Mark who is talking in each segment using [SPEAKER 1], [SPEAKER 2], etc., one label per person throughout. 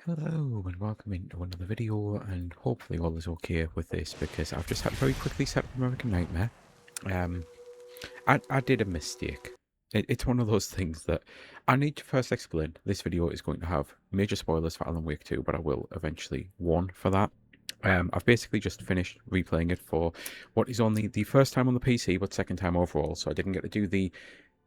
[SPEAKER 1] Hello and welcome into another video, and hopefully all is okay with this because I've just had to very quickly set up American Nightmare. Um, I did a mistake. It's one of those things that I need to first explain. This video is going to have major spoilers for Alan Wake 2, but I will eventually warn for that. I've basically just finished replaying it for what is only the first time on the PC, but second time overall, so I didn't get to do the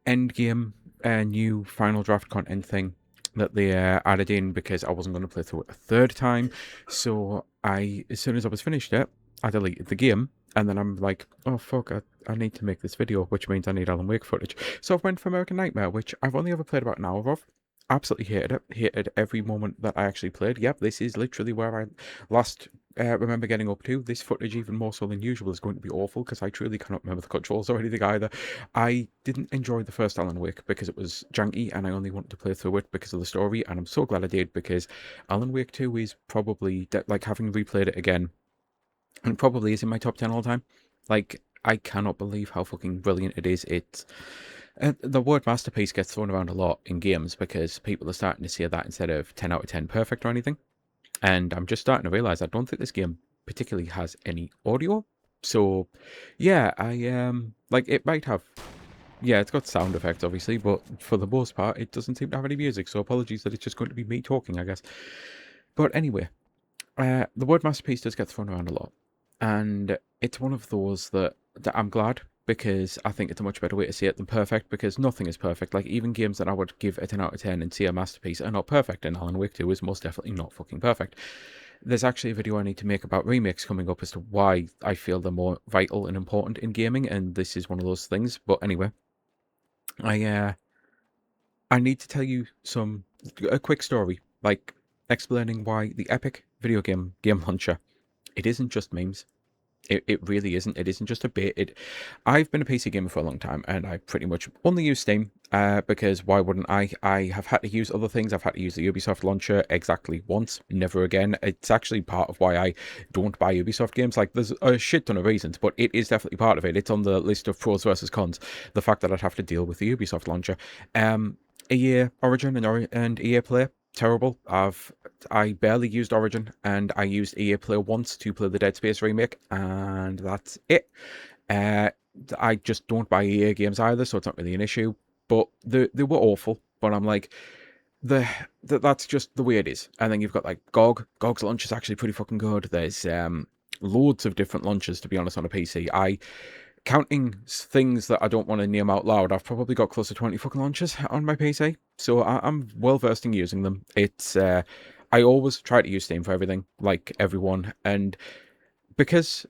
[SPEAKER 1] end game new final draft content thing that they added in because I wasn't going to play through it a third time. So as soon as I was finished it, I deleted the game, and then I'm like, oh fuck, I need to make this video, which means I need Alan Wake footage. So I went for American Nightmare, which I've only ever played about an hour of. Absolutely hated it. Hated every moment that I actually played. Yep, this is literally where I last remember getting up to. This footage, even more so than usual, is going to be awful because I truly cannot remember the controls or anything either. I didn't enjoy the first Alan Wake because it was janky and I only wanted to play through it because of the story, and I'm so glad I did because Alan Wake 2 is probably, like, having replayed it again, and it probably is in my top 10 all time. Like, I cannot believe how fucking brilliant it is. The word masterpiece gets thrown around a lot in games because people are starting to say that instead of 10 out of 10 perfect or anything. And I'm just starting to realize I don't think this game particularly has any audio. So, yeah, like, it might have, yeah, it's got sound effects, obviously, but for the most part, it doesn't seem to have any music, so apologies that it's just going to be me talking, I guess. But anyway, the word masterpiece does get thrown around a lot, and it's one of those that I'm glad, because I think it's a much better way to see it than perfect, because nothing is perfect. Like, even games that I would give a 10 out of 10 and see a masterpiece are not perfect, and Alan Wake 2 is most definitely not fucking perfect. There's actually a video I need to make about remakes coming up as to why I feel they're more vital and important in gaming, and this is one of those things. But anyway, I need to tell you a quick story, like explaining why the Epic video game launcher, it isn't just memes. It really isn't. It isn't just a bit. I've been a PC gamer for a long time, and I pretty much only use Steam, because why wouldn't I? I have had to use other things. I've had to use the Ubisoft launcher exactly once, never again. It's actually part of why I don't buy Ubisoft games. Like, there's a shit ton of reasons, but it is definitely part of it. It's on the list of pros versus cons. The fact that I'd have to deal with the Ubisoft launcher. EA Origin and EA Play, terrible. I barely used Origin, and I used EA Play once to play the Dead Space remake, and that's it. I just don't buy EA games either, so it's not really an issue. But they were awful. But I'm like, that's just the way it is. And then you've got like GOG. GOG's launch is actually pretty fucking good. There's loads of different launchers, to be honest, on a PC. Counting things that I don't want to name out loud, I've probably got close to 20 fucking launchers on my PC. So I'm well versed in using them. I always try to use Steam for everything, like everyone. And because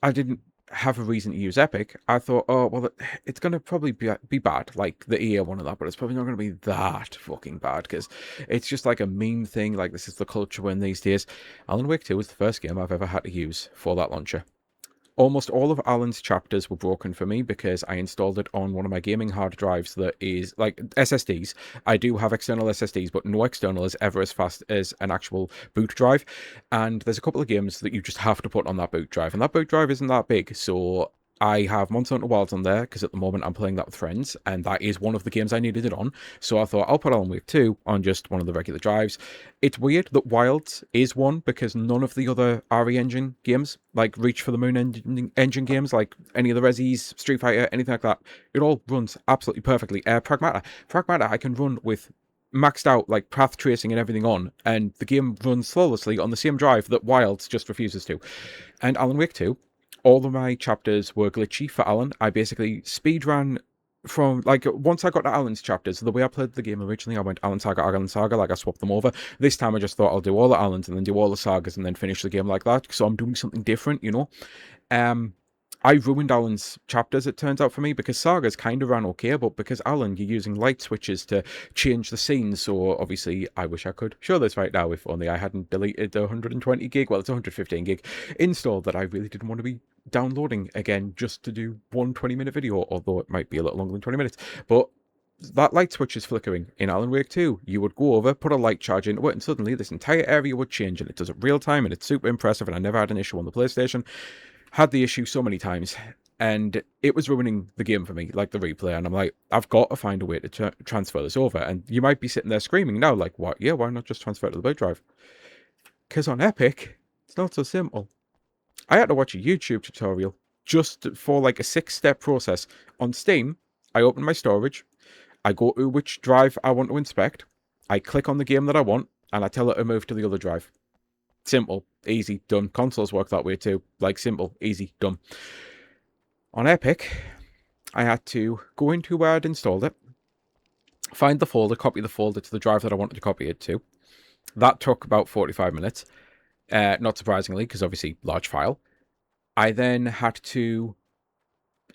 [SPEAKER 1] I didn't have a reason to use Epic, I thought, oh, well, it's going to probably be bad, like the EA one of that, but it's probably not going to be that fucking bad, because it's just like a meme thing. Like, this is the culture when these days. Alan Wake 2 was the first game I've ever had to use for that launcher. Almost all of Alan's chapters were broken for me because I installed it on one of my gaming hard drives that is like SSDs. I do have external SSDs, but no external is ever as fast as an actual boot drive. And there's a couple of games that you just have to put on that boot drive, and that boot drive isn't that big. So I have Monster Hunter Wilds on there because at the moment I'm playing that with friends, and that is one of the games I needed it on. So I thought I'll put Alan Wake 2 on just one of the regular drives. It's weird that Wilds is one because none of the other RE Engine games, like Reach for the Moon engine games, like any of the Resis, Street Fighter, anything like that, it all runs absolutely perfectly. Pragmata I can run with maxed out like path tracing and everything on, and the game runs flawlessly on the same drive that Wilds just refuses to. And Alan Wake 2, all of my chapters were glitchy for Alan. I basically speedran from, like, once I got to Alan's chapters, the way I played the game originally, I went Alan Saga, like I swapped them over. This time I just thought I'll do all the Alans and then do all the sagas and then finish the game like that, so I'm doing something different, you know. I ruined Alan's chapters, it turns out, for me, because Sagas kind of ran okay, but because Alan, you're using light switches to change the scenes, so obviously I wish I could show this right now if only I hadn't deleted the 120 gig, well, it's 115 gig install that I really didn't want to be downloading again just to do one 20-minute video, although it might be a little longer than 20 minutes. But that light switch is flickering in Alan Wake 2. You would go over, put a light charge into it, and suddenly this entire area would change, and it does it real time, and it's super impressive, and I never had an issue on the PlayStation. Had the issue so many times. and it was ruining the game for me, like the replay. And I'm like, I've got to find a way to transfer this over. And you might be sitting there screaming now, like, what? Yeah, why not just transfer it to the boot drive? Because on Epic, it's not so simple. I had to watch a YouTube tutorial just for like a 6-step process. On Steam, I open my storage, I go to which drive I want to inspect, I click on the game that I want, and I tell it to move to the other drive. Simple, easy, done. Consoles work that way too. Like, simple, easy, done. On Epic, I had to go into where I'd installed it, find the folder, copy the folder to the drive that I wanted to copy it to. That took about 45 minutes, not surprisingly, because obviously large file. I then had to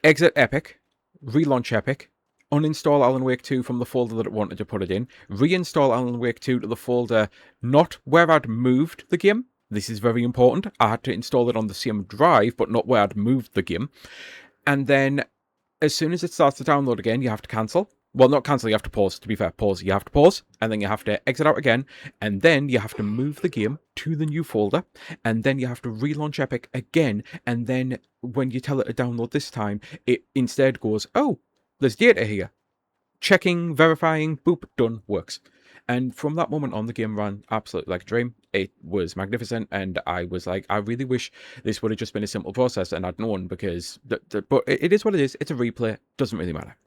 [SPEAKER 1] exit Epic, relaunch Epic, uninstall Alan Wake 2 from the folder that it wanted to put it in, reinstall Alan Wake 2 to the folder not where I'd moved the game. This is very important. I had to install it on the same drive, but not where I'd moved the game. And then as soon as it starts to download again, you have to cancel. Well, not cancel, you have to pause, to be fair. Pause. You have to pause, and then you have to exit out again, and then you have to move the game to the new folder, and then you have to relaunch Epic again, and then when you tell it to download this time, it instead goes, oh, there's data here. Checking, verifying, boop, done, works. And from that moment on, the game ran absolutely like a dream. It was magnificent, and I was like, I really wish this would have just been a simple process, and I'd known, because... But it is what it is. It's a replay. Doesn't really matter.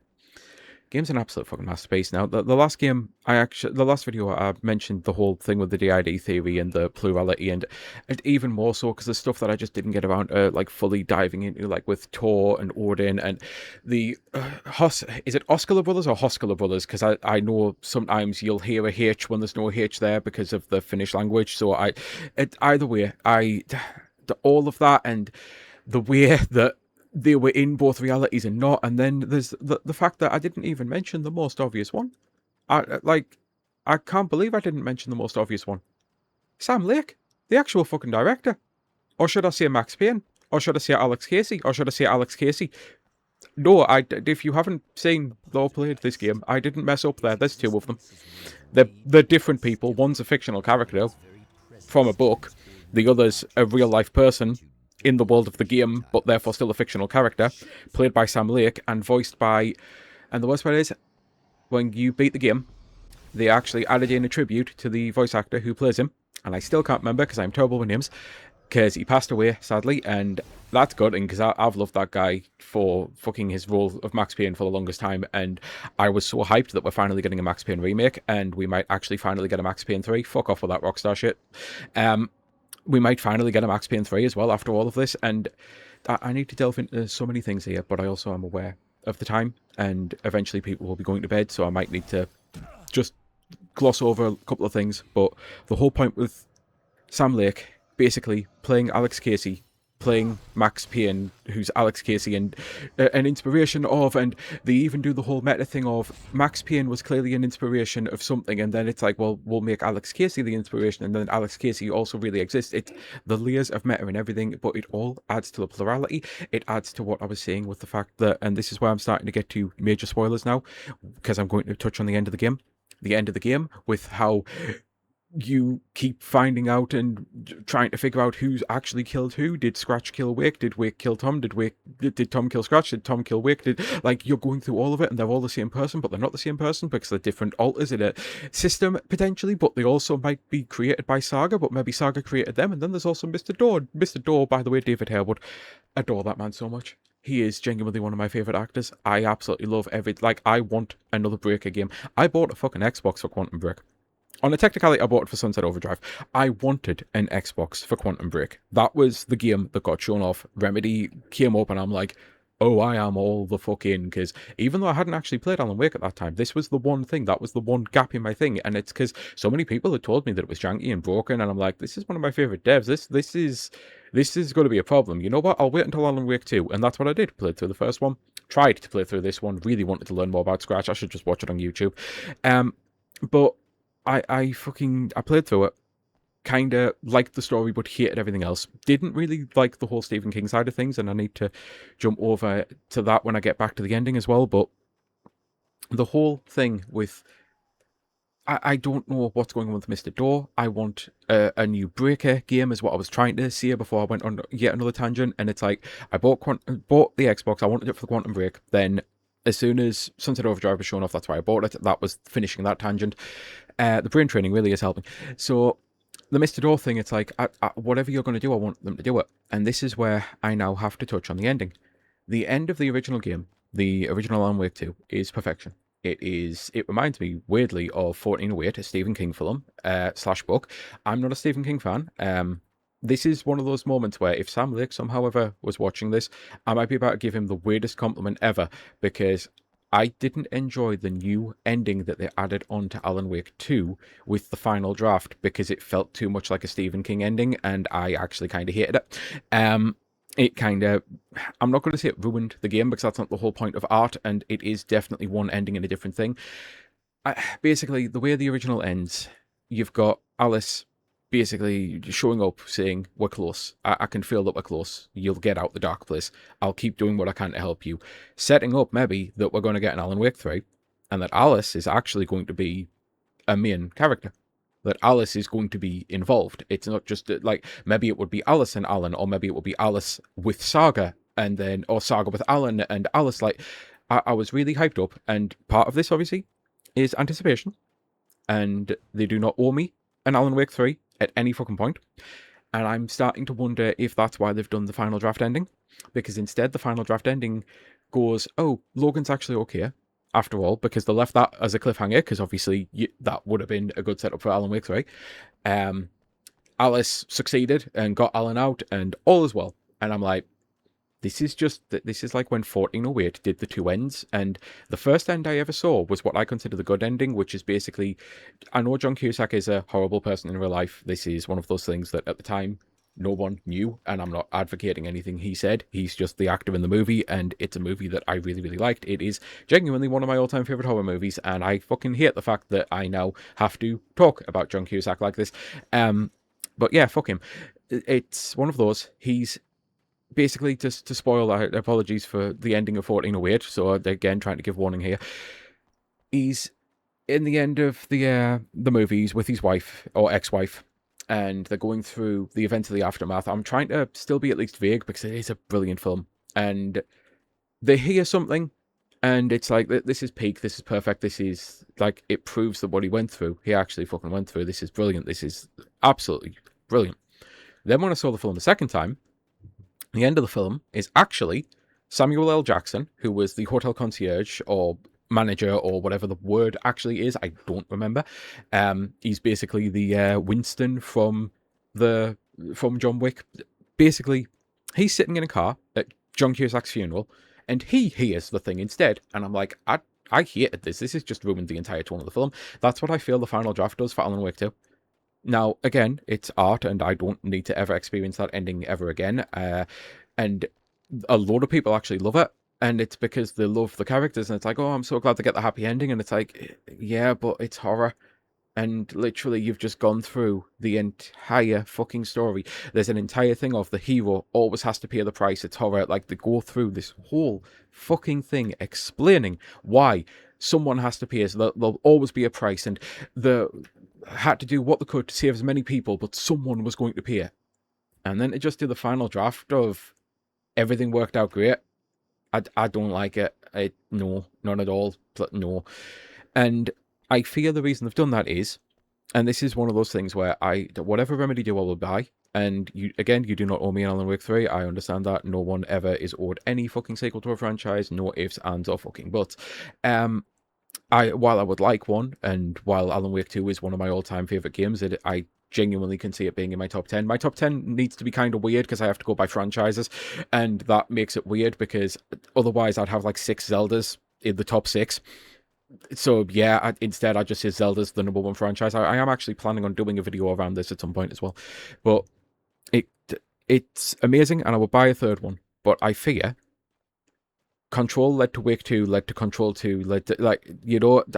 [SPEAKER 1] Game's an absolute fucking masterpiece. Now, the last game, the last video, I mentioned the whole thing with the DID theory and the plurality, and even more so because the stuff that I just didn't get around like fully diving into, like with Tor and Odin and the is it Oscular Brothers or Hoskula Brothers? Because I know sometimes you'll hear a H when there's no H there because of the Finnish language. So either way, all of that and the way that they were in both realities and not, and then there's the fact that I didn't even mention the most obvious one. I can't believe I didn't mention the most obvious one. Sam Lake, the actual fucking director. Or should I say Max Payne? Or should I say Alex Casey? Or should I say Alex Casey? No, if you haven't seen or played this game, I didn't mess up there. There's two of them. They're different people. One's a fictional character from a book. The other's a real-life person in the world of the game, but therefore still a fictional character, played by Sam Lake and voiced by... And the worst part is, when you beat the game, they actually added in a tribute to the voice actor who plays him, and I still can't remember because I'm terrible with names, because he passed away, sadly, and that's good, because I've loved that guy for fucking his role of Max Payne for the longest time, and I was so hyped that we're finally getting a Max Payne remake, and we might actually finally get a Max Payne 3. Fuck off with that Rockstar shit. We might finally get a Max Payne 3 as well after all of this, and I need to delve into so many things here, but I also am aware of the time, and eventually people will be going to bed, so I might need to just gloss over a couple of things. But the whole point with Sam Lake basically playing Alex Casey, playing Max Payne, who's Alex Casey, and an inspiration of, and they even do the whole meta thing of Max Payne was clearly an inspiration of something, and then it's like, well, we'll make Alex Casey the inspiration, and then Alex Casey also really exists. It's the layers of meta and everything, but it all adds to the plurality. It adds to what I was saying with the fact that, and this is where I'm starting to get to major spoilers now, because I'm going to touch on the end of the game. The end of the game, with how you keep finding out and trying to figure out who's actually killed who. Did Scratch kill Wake? Did Wake kill Tom? Did Tom kill Scratch? Did Tom kill Wake? You're going through all of it, and they're all the same person, but they're not the same person because they're different alters in a system potentially, but they also might be created by Saga, but maybe Saga created them. And then there's also Mr. Door. Mr. Door, by the way, David Harewood. Adore that man so much. He is genuinely one of my favourite actors. I absolutely love I want another Breaker game. I bought a fucking Xbox for Quantum Break. On a technicality, I bought it for Sunset Overdrive. I wanted an Xbox for Quantum Break. That was the game that got shown off. Remedy came up and I'm like, oh, I am all the fuck in, because even though I hadn't actually played Alan Wake at that time, this was the one thing, that was the one gap in my thing, and it's because so many people had told me that it was janky and broken, and I'm like, this is one of my favourite devs, this is going to be a problem. You know what, I'll wait until Alan Wake 2, and that's what I did. Played through the first one, tried to play through this one, really wanted to learn more about Scratch. I should just watch it on YouTube. But I played through it, kind of liked the story but hated everything else. Didn't really like the whole Stephen King side of things, and I need to jump over to that when I get back to the ending as well. But the whole thing with I don't know what's going on with Mr. Door. I want a new Breaker game, is what I was trying to say before I went on yet another tangent. And it's like, I bought the Xbox, I wanted it for the Quantum Break. Then, as soon as Sunset Overdrive was shown off, that's why I bought it. That was finishing that tangent. The brain training really is helping. So, the Mr. Door thing, it's like, whatever you're going to do, I want them to do it. And this is where I now have to touch on the ending. The end of the original game, the original Alan Wake 2, is perfection. It reminds me weirdly of 1408, a Stephen King film slash book. I'm not a Stephen King fan. This is one of those moments where if Sam Lake somehow ever was watching this, I might be about to give him the weirdest compliment ever, because I didn't enjoy the new ending that they added on to Alan Wake 2 with the final draft, because it felt too much like a Stephen King ending, and I actually kind of hated it. It kind of, I'm not going to say it ruined the game, because that's not the whole point of art, and it is definitely one ending and a different thing. Basically, the way the original ends, you've got Alice basically showing up saying, we're close. I can feel that we're close. You'll get out the dark place. I'll keep doing what I can to help you. Setting up maybe that we're going to get an Alan Wake 3, and that Alice is actually going to be a main character. That Alice is going to be involved. It's not just like, maybe it would be Alice and Alan, or maybe it would be Alice with Saga, and then, or Saga with Alan and Alice. Like, I was really hyped up, and part of this obviously is anticipation, and they do not owe me an Alan Wake 3 at any fucking point. And I'm starting to wonder if that's why they've done the final draft ending, because instead the final draft ending goes, oh, Logan's actually okay after all, because they left that as a cliffhanger, because obviously that would have been a good setup for Alan Wake 3. Alice succeeded and got Alan out, and all is well. And I'm like, this is like when 1408 did the two ends, and the first end I ever saw was what I consider the good ending, which is basically, I know John Cusack is a horrible person in real life. This is one of those things that at the time no one knew, and I'm not advocating anything he said. He's just the actor in the movie, and it's a movie that I really, really liked. It is genuinely one of my all-time favorite horror movies, and I fucking hate the fact that I now have to talk about John Cusack like this. But yeah, fuck him. It's one of those. He's basically, to spoil, apologies for the ending of 1408, so again, trying to give warning here. He's in the end of the movies with his wife, or ex-wife, and they're going through the events of the aftermath. I'm trying to still be at least vague, because it is a brilliant film. And they hear something, and it's like, this is peak, this is perfect, this is, like, it proves that what he went through, he actually fucking went through. This is brilliant, this is absolutely brilliant. Then when I saw the film the second time, the end of the film is actually Samuel L. Jackson, who was the hotel concierge, or manager, or whatever the word actually is. I don't remember. He's basically the Winston from John Wick. Basically, he's sitting in a car at John Cusack's funeral, and he hears the thing instead. And I'm like, I hated this. This has just ruined the entire tone of the film. That's what I feel the final draft does for Alan Wake 2. Now, again, it's art, and I don't need to ever experience that ending ever again. And a lot of people actually love it, and it's because they love the characters, and it's like, oh, I'm so glad to get the happy ending, and it's like, yeah, but it's horror. And literally, you've just gone through the entire fucking story. There's an entire thing of the hero always has to pay the price. It's horror. Like, they go through this whole fucking thing explaining why someone has to pay. So there'll always be a price, and the had to do what they could to save as many people, but someone was going to pay it. And then to just do the final draft of everything worked out great, I don't like it. No, not at all. No. And I fear the reason they've done that is, and this is one of those things where whatever Remedy do, I will buy. And you do not owe me an Alan Wake 3. I understand that. No one ever is owed any fucking sequel to a franchise. No ifs, ands, or fucking buts. While I would like one, and while Alan Wake 2 is one of my all-time favorite games, I genuinely can see it being in my top 10. My top 10 needs to be kind of weird, because I have to go by franchises, and that makes it weird, because otherwise I'd have like 6 Zeldas in the top 6. So yeah, instead I just say Zelda's the number 1 franchise. I am actually planning on doing a video around this at some point as well. But it's amazing, and I will buy a third one. But I fear Control led to Wake 2, led to Control 2, led to, like,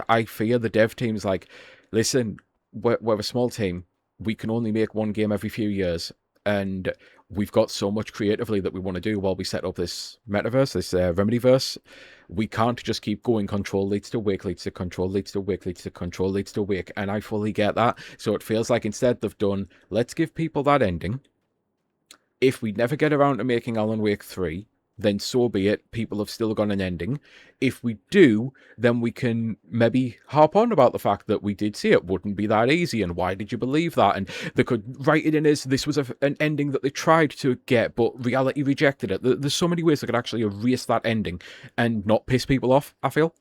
[SPEAKER 1] I fear the dev team's like, listen, we're a small team. We can only make one game every few years. And we've got so much creatively that we want to do while we set up this metaverse, this Remedyverse. We can't just keep going control leads to wake, leads to control, leads to wake, leads to control, leads to wake. And I fully get that. So it feels like instead they've done, let's give people that ending. If we never get around to making Alan Wake 3, then so be it. People have still got an ending. If we do, then we can maybe harp on about the fact that we did see it wouldn't be that easy, and why did you believe that? And they could write it in as this was an ending that they tried to get, but reality rejected it. There's so many ways they could actually erase that ending and not piss people off, I feel,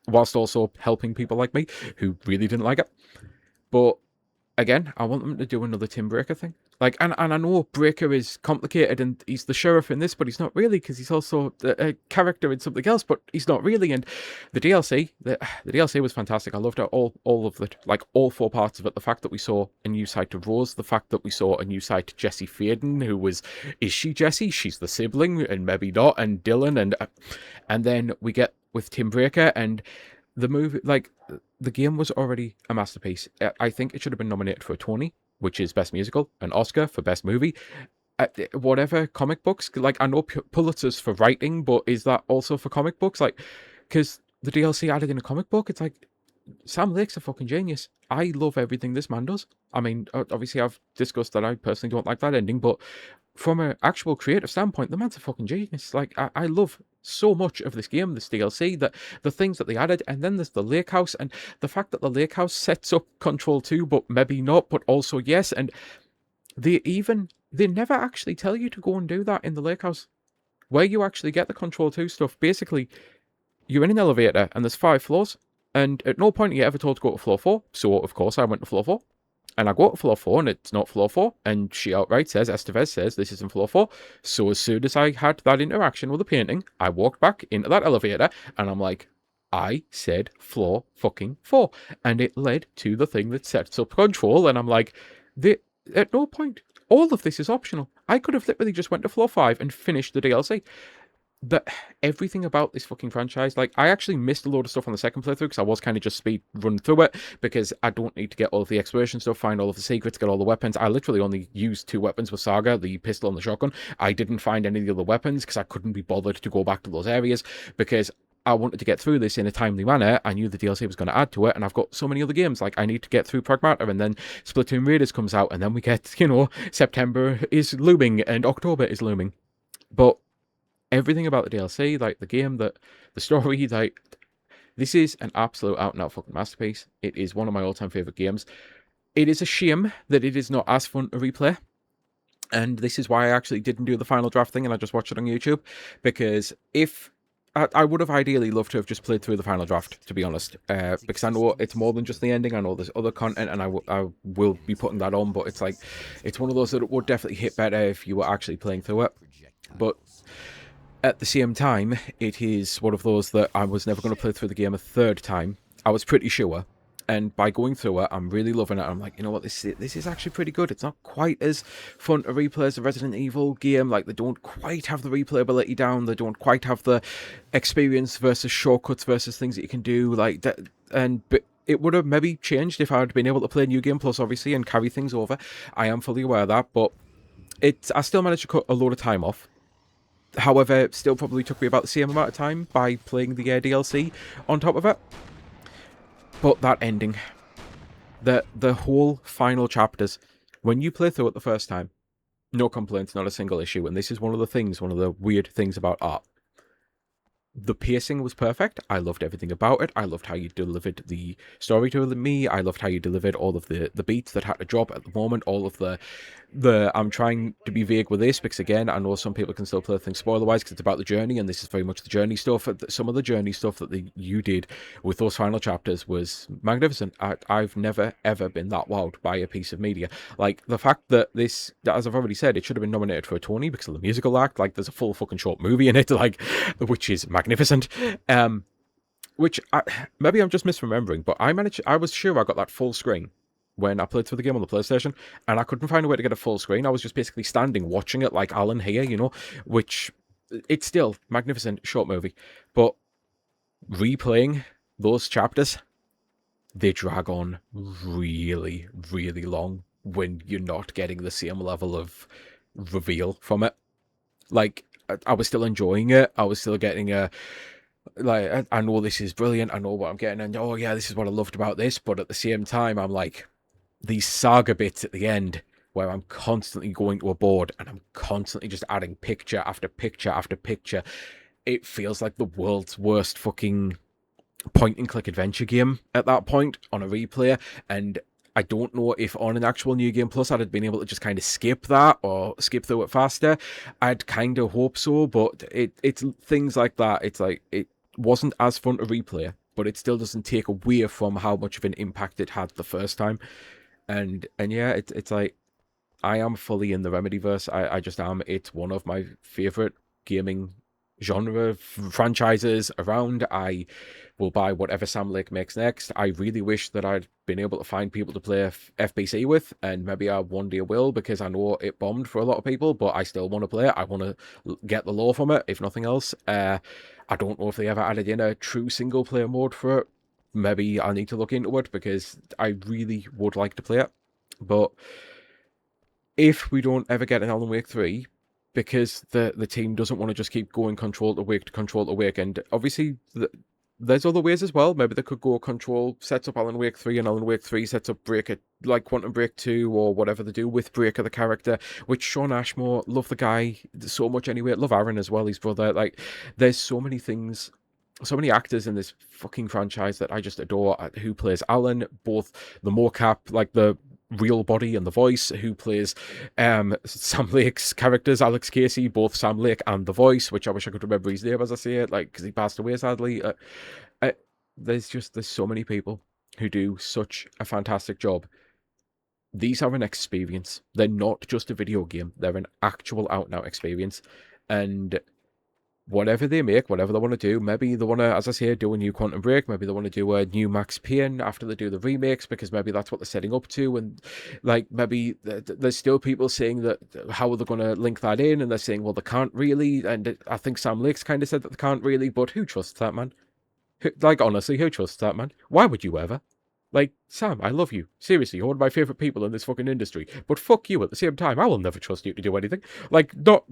[SPEAKER 1] whilst also helping people like me who really didn't like it. But again, I want them to do another Tim Breaker thing. Like, and I know Breaker is complicated and he's the sheriff in this, but he's not really, because he's also a character in something else, but he's not really. And the DLC, the DLC was fantastic. I loved it, all of it, like all 4 parts of it. The fact that we saw a new side to Rose, the fact that we saw a new side to Jesse Faden, who was, is she Jesse? She's the sibling, and maybe not, and Dylan, and then we get with Tim Breaker, and the movie, like, the game was already a masterpiece. I think it should have been nominated for a Tony, which is Best Musical, an Oscar for Best Movie, whatever, comic books. Like, I know Pulitzer's for writing, but is that also for comic books? Like, because the DLC added in a comic book, it's like, Sam Lake's a fucking genius. I love everything this man does. I mean, obviously I've discussed that I personally don't like that ending, but from an actual creative standpoint, the man's a fucking genius. Like, I love so much of this game, this DLC, that the things that they added, and then there's the lake house, and the fact that the lake house sets up Control 2, but maybe not, but also yes, and they never actually tell you to go and do that in the lake house. Where you actually get the Control 2 stuff, basically, you're in an elevator, and there's 5 floors, and at no point are you ever told to go to floor 4, so of course I went to floor 4. And I go to floor 4, and it's not floor 4. And she outright says, Estevez says, this isn't floor 4. So as soon as I had that interaction with the painting, I walked back into that elevator, and I'm like, I said floor fucking 4. And it led to the thing that sets up Control, and I'm like, at no point, all of this is optional. I could have literally just went to floor 5 and finished the DLC. But everything about this fucking franchise, like, I actually missed a load of stuff on the second playthrough because I was kind of just speed running through it because I don't need to get all of the exploration stuff, find all of the secrets, get all the weapons. I literally only used 2 weapons with Saga, the pistol and the shotgun. I didn't find any of the other weapons because I couldn't be bothered to go back to those areas because I wanted to get through this in a timely manner. I knew the DLC was going to add to it, and I've got so many other games. Like, I need to get through Pragmata, and then Splatoon Raiders comes out, and then we get, September is looming, and October is looming. But everything about the DLC, like the game, the story, like, this is an absolute out-and-out fucking masterpiece. It is one of my all-time favourite games. It is a shame that it is not as fun to replay. And this is why I actually didn't do the final draft thing and I just watched it on YouTube. Because if I would have ideally loved to have just played through the final draft, to be honest. Because I know it's more than just the ending. I know there's other content, and I will be putting that on. But it's like, it's one of those that it would definitely hit better if you were actually playing through it. But at the same time, it is one of those that I was never going to play through the game a 3rd time. I was pretty sure. And by going through it, I'm really loving it. I'm like, you know what, this is actually pretty good. It's not quite as fun to replay as a Resident Evil game. Like, they don't quite have the replayability down. They don't quite have the experience versus shortcuts versus things that you can do. Like that, but it would have maybe changed if I had been able to play New Game Plus, obviously, and carry things over. I am fully aware of that, but I still managed to cut a load of time off. However, it still probably took me about the same amount of time by playing the DLC on top of it. But that ending, the whole final chapters, when you play through it the first time, no complaints, not a single issue. And this is one of the weird things about art. The pacing was perfect. I loved everything about it. I loved how you delivered the story to me. I loved how you delivered all of the beats that had to drop at the moment. All of the I'm trying to be vague with this because, again, I know some people can still play things spoiler-wise because it's about the journey, and this is very much the journey stuff. Some of the journey stuff that you did with those final chapters was magnificent. I've never, ever been that wowed by a piece of media. Like, the fact that this, as I've already said, it should have been nominated for a Tony because of the musical act. Like, there's a full fucking short movie in it, like, which is magnificent. Which maybe I'm just misremembering, but I was sure I got that full screen when I played through the game on the PlayStation, and I couldn't find a way to get a full screen. I was just basically standing watching it like Alan here, which it's still magnificent short movie. But replaying those chapters, they drag on really, really long when you're not getting the same level of reveal from it. Like, I was still enjoying it. I was still getting a, like, I know this is brilliant. I know what I'm getting, and oh yeah, this is what I loved about this. But at the same time, I'm like, these saga bits at the end where I'm constantly going to a board and I'm constantly just adding picture after picture after picture. It feels like the world's worst fucking point and click adventure game at that point on a replayer. And I don't know if on an actual New Game Plus I'd have been able to just kind of skip that or skip through it faster. I'd kind of hope so, but it's things like that. It's like, it wasn't as fun to replay, but it still doesn't take away from how much of an impact it had the first time. And yeah, it's like, I am fully in the Remedyverse. I just am. It's one of my favorite gaming genre franchises around. I will buy whatever Sam Lake makes next. I really wish that I'd been able to find people to play FBC with, and maybe I one day will, because I know it bombed for a lot of people, but I still want to play it. I want to get the lore from it, if nothing else. I don't know if they ever added in a true single player mode for it. Maybe I need to look into it, because I really would like to play it. But if we don't ever get an Alan Wake 3, because the team doesn't want to just keep going Control to Wake, and obviously there's other ways as well. Maybe they could go Control sets up Alan Wake 3 and Alan Wake 3 sets up Break, like Quantum Break 2 or whatever they do with Breaker, the character, which Shawn Ashmore, love the guy so much anyway. Love Aaron as well, his brother. Like, there's so many things, so many actors in this fucking franchise that I just adore, who plays Alan, both the mocap, like the real body and the voice, who plays Sam Lake's characters, Alex Casey, both Sam Lake and the voice, which I wish I could remember his name as I say it, like, because he passed away sadly. There's so many people who do such a fantastic job. These are an experience. They're not just a video game. They're an actual out-and-out experience. And whatever they make, whatever they want to do, maybe they want to, as I say, do a new Quantum Break, maybe they want to do a new Max Payne after they do the remakes, because maybe that's what they're setting up to, and like, maybe there's still people saying that, how are they going to link that in, and they're saying, well, they can't really, and I think Sam Lake's kind of said that they can't really, but who trusts that, man? Like, honestly, who trusts that, man? Why would you ever? Like, Sam, I love you. Seriously, you're one of my favorite people in this fucking industry. But fuck you at the same time. I will never trust you to do anything. Like, not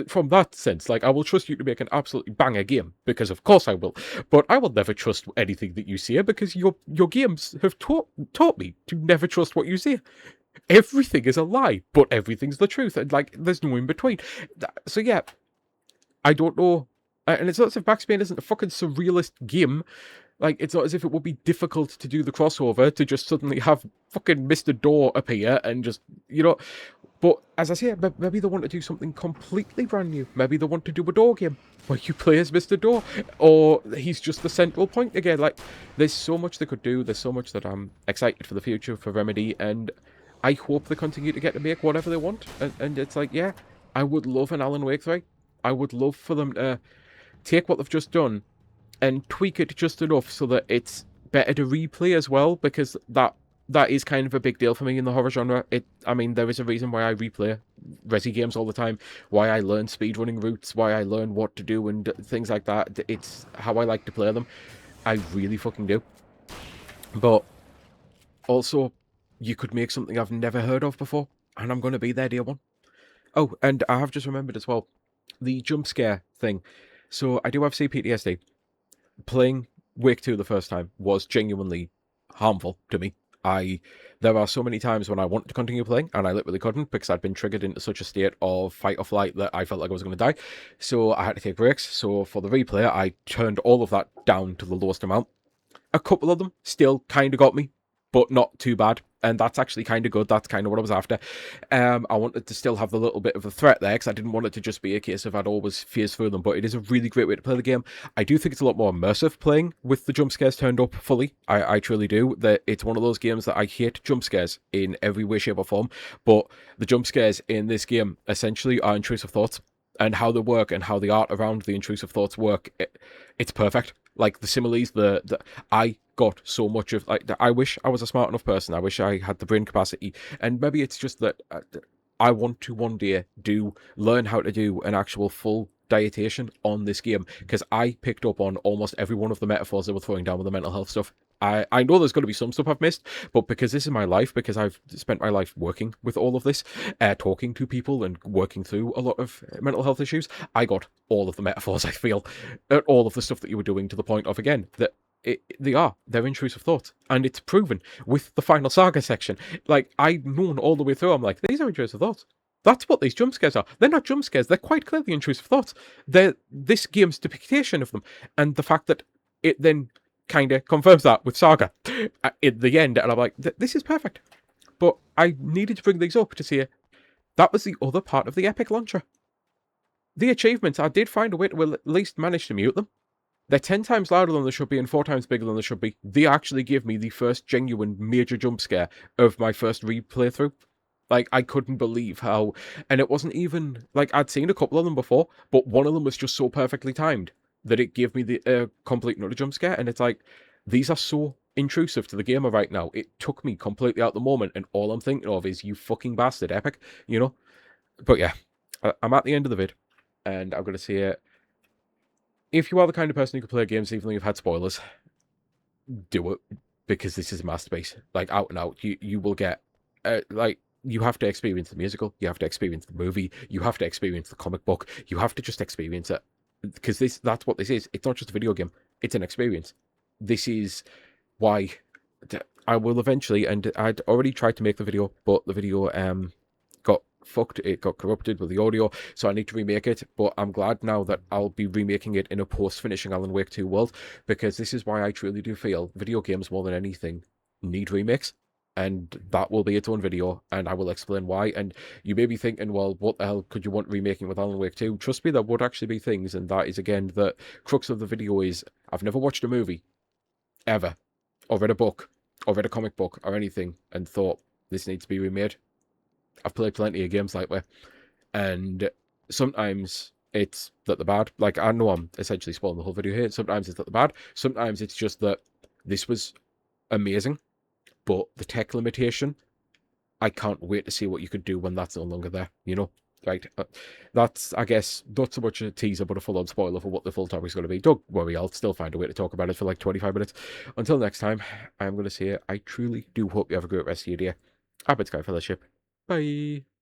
[SPEAKER 1] from that sense. Like, I will trust you to make an absolutely banger game, because of course I will. But I will never trust anything that you say, because your games have taught me to never trust what you say. Everything is a lie, but everything's the truth. And, like, there's no in between. So, yeah, I don't know. And it's not as if Max Payne isn't a fucking surrealist game. Like, it's not as if it would be difficult to do the crossover, to just suddenly have fucking Mr. Door appear and just, you know. But, as I say, maybe they want to do something completely brand new. Maybe they want to do a Door game where you play as Mr. Door, or he's just the central point again. Like, there's so much they could do. There's so much that I'm excited for the future for Remedy, and I hope they continue to get to make whatever they want. And it's like, yeah, I would love an Alan Wake 3. I would love for them to take what they've just done and tweak it just enough so that it's better to replay as well, because that is kind of a big deal for me in the horror genre. I mean, there is a reason why I replay Resi games all the time, why I learn speedrunning routes, why I learn what to do and things like that. It's how I like to play them. I really fucking do. But also, you could make something I've never heard of before, and I'm going to be there, dear one. Oh, and I have just remembered as well, the jump scare thing. So I do have CPTSD. Playing Wake 2 the first time was genuinely harmful to me. There are so many times when I wanted to continue playing and I literally couldn't, because I'd been triggered into such a state of fight or flight that I felt like I was going to die. So I had to take breaks. So for the replay, I turned all of that down to the lowest amount. A couple of them still kind of got me, but not too bad. And that's actually kind of good. That's kind of what I was after. I wanted to still have the little bit of a threat there, because I didn't want it to just be a case of I'd always phase through them. But it is a really great way to play the game. I do think it's a lot more immersive playing with the jump scares turned up fully. I truly do. It's one of those games that I hate jump scares in every way, shape, or form. But the jump scares in this game essentially are intrusive thoughts. And how they work and how the art around the intrusive thoughts work, it's perfect. Like the similes, I got so much of, like, I wish I was a smart enough person. I wish I had the brain capacity, and maybe it's just that I want to one day learn how to do an actual full dietitian on this game, because I picked up on almost every one of the metaphors they were throwing down with the mental health stuff. I know there's going to be some stuff I've missed, but because this is my life, because I've spent my life working with all of this, talking to people and working through a lot of mental health issues, I got all of the metaphors, I feel, all of the stuff that you were doing, to the point of, again, that they're intrusive thoughts, and it's proven with the final saga section. Like, I've known all the way through, I'm like, these are intrusive thoughts. That's what these jump scares are. They're not jump scares, they're quite clearly intrusive thoughts. They're this game's depiction of them, and the fact that it then kind of confirms that with Saga in the end, and I'm like, this is perfect. But I needed to bring these up to see it. That was the other part of the Epic launcher. The achievements, I did find a way to at least manage to mute them. They're 10 times louder than they should be and 4 times bigger than they should be. They actually give me the first genuine major jump scare of my first replay through. Like, I couldn't believe how... And it wasn't even... Like, I'd seen a couple of them before, but one of them was just so perfectly timed that it gave me the complete another jump scare. And it's like, these are so intrusive to the gamer right now. It took me completely out the moment, and all I'm thinking of is, you fucking bastard, Epic, you know? But yeah, I'm at the end of the vid, and I'm going to say it. If you are the kind of person who can play games even though you've had spoilers, do it, because this is a masterpiece. Like, out and out, you will get, like, you have to experience the musical, you have to experience the movie, you have to experience the comic book, you have to just experience it, because that's what this is. It's not just a video game, it's an experience. This is why I will eventually, and I'd already tried to make the video, but the video got fucked, it got corrupted with the audio, so I need to remake it. But I'm glad now that I'll be remaking it in a post-finishing Alan Wake 2 world, because this is why I truly do feel video games, more than anything, need remakes. And that will be its own video, and I will explain why. And you may be thinking, well, what the hell could you want remaking with Alan Wake 2? Trust me, there would actually be things, and that is, again, the crux of the video is, I've never watched a movie, ever, or read a book, or read a comic book, or anything, and thought, this needs to be remade. I've played plenty of games like that, and sometimes it's that they're bad. Like, I know I'm essentially spoiling the whole video here. Sometimes it's that they're bad. Sometimes it's just that this was amazing, but the tech limitation, I can't wait to see what you could do when that's no longer there, you know? Right, that's, I guess, not so much a teaser, but a full-on spoiler for what the full topic is going to be. Don't worry, I'll still find a way to talk about it for like 25 minutes. Until next time, I'm going to say, I truly do hope you have a great rest of your day. I've been Sky Fellowship. Bye.